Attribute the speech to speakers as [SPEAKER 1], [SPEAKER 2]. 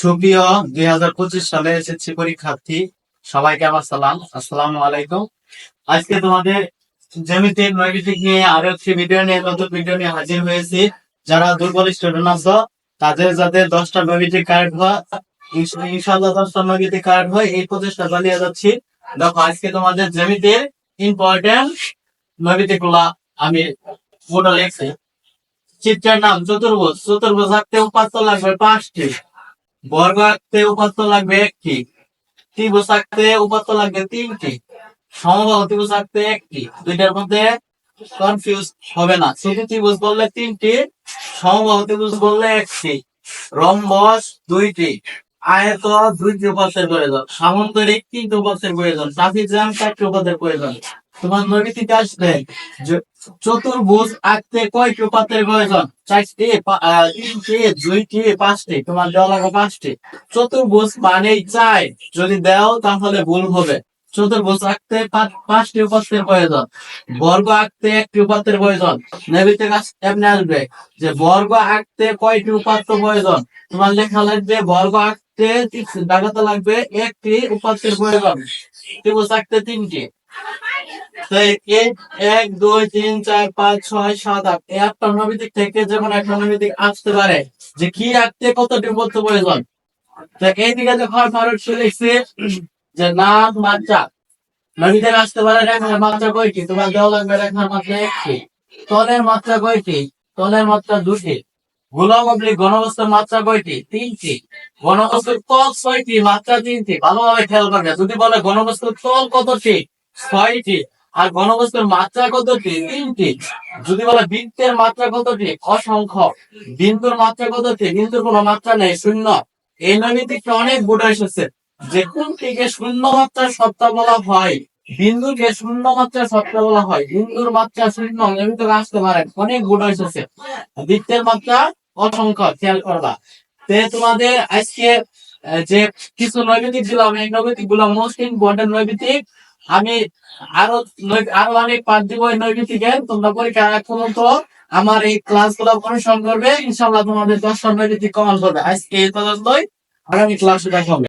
[SPEAKER 1] সুপ্রিয় 2025 সালে এসএসসি পরীক্ষার্থী সবাইকে আমার সালাম, আসসালামু আলাইকুম। আজকে তোমাদের জ্যামিতিক নৈবিতিক নিয়ে আরো একটি নতুন ভিডিও নিয়ে হাজির হয়েছি। যারা দুর্বল স্টুডেন্ট আছো তাদের যাতে 10টা নৈবিতিক কারেক্ট হয়, ইনশাআল্লাহ 10টা নৈবিতিক কারেক্ট হয়, এই প্রচেষ্টা চালিয়ে যাচ্ছি। দেখো আজকে তোমাদের জ্যামিতির ইম্পর্টেন্ট নৈবিতিক গুলা আমি বোর্ডে লিখছি। চিত্রের নাম চতুর্ভুজ। চতুর্ভুজ আঁকতে উপাত্ত লাগবে 5টি, বর্গ আঁকতে উপাত্ত লাগবে 1টি, ত্রিভুজ আঁকতে উপাত্ত লাগবে 3টি, সমবাহু ত্রিভুজ আঁকতে 1টি। দুইটার মধ্যে কনফিউজ হবে না। শুধু ত্রিভুজ বললে 3টি, সমবাহু ত্রিভুজ বললে 1টি, রম্বস 2টি, আয়ত 2টি উপাত্তের প্রয়োজন, সামান্তরিক 3টি উপাত্তের প্রয়োজন, ট্রাপিজিয়াম 4টি উপাত্তের প্রয়োজন। তোমার নৈবিতিক আসবে চতুর্ভুজ আঁকতে কয়টি উপাত্তের প্রয়োজন? 4টি, 3টি, 2টি, 5টি। তোমার দেওয়া লাগবে 5টি। চতুর্ভুজ মানেই 4, যদি দাও তাহলে ভুল হবে। চতুর্ভুজ আঁকতে 5টি উপাত্তের প্রয়োজন, বর্গ আঁকতে 1টি উপাত্তের প্রয়োজন। নৈবিতিক এমনি আসবে যে বর্গ আঁকতে কয়টি উপাত্ত প্রয়োজন? তোমার লেখা লাগবে বর্গ আঁকতে দেখাতে লাগবে 1টি উপাত্তের প্রয়োজন, ত্রিভুজ আঁকতে 3টি। 1, 2, 3, 4, 5, 6, 7, 8 এই 8টা নৈবিতিক থেকে যেমন একটা নৈবিতিক আসতে পারে যে কি আঁকতে কতটি উপাত্ত প্রয়োজন। তো এইদিকে যখন ভারত লিখছে যে নাম মাত্রা, নৈবিতিক আসতে পারে রেখার মাত্রা কয়টি? তোমার দেওয়া লাগবে রেখার মাত্রা 1টি। তলের মাত্রা কয়টি? তলের মাত্রা 2টি। গোলক অবলিক ঘনবস্তুর মাত্রা কয়টি? 3টি। ঘনবস্তুর তল 6টি, মাত্রা 3টি। ভালোভাবে খেয়াল করবে। যদি বলে ঘনবস্তুর তল কতটি? 6টি। আর ঘনবস্তুর মাত্রা কতটি? 3টি। যদি বলে বৃত্তের মাত্রা কতটি? অসংখ্য। বিন্দুর মাত্রা কতটি? বিন্দুর কোনো মাত্রা নেই, শূন্য। এই নৈমিতিকটা অনেক বোর্ডে এসেছে যে কোনটিকে শূন্য মাত্রার সত্তা বলা হয়, বিন্দুকে শূন্য মাত্রার সত্তা বলা হয়। বিন্দুর মাত্রা শূন্য, নৈমিতিক আসতে পারে, অনেক বোর্ডে এসেছে। বৃত্তের মাত্রা অসংখ্য, খেয়াল করবা। তোমাদের আজকে যে কিছু নৈবিতিক দিলাম, এই নৈবিতিক গুলো মোস্ট ইম্পর্টেন্ট নৈবিতিক। আমি আরো অনেক পাঠ দিব এই নৈবিতিকের। তোমরা পরীক্ষা পর্যন্ত আমার এই ক্লাস গুলো অনুসরণ করবে, ইনশাআল্লাহ তোমাদের 10টা নৈবিতিক কমন করবে। আজকে এই পর্যন্তই, আগামী ক্লাসে দেখা হবে।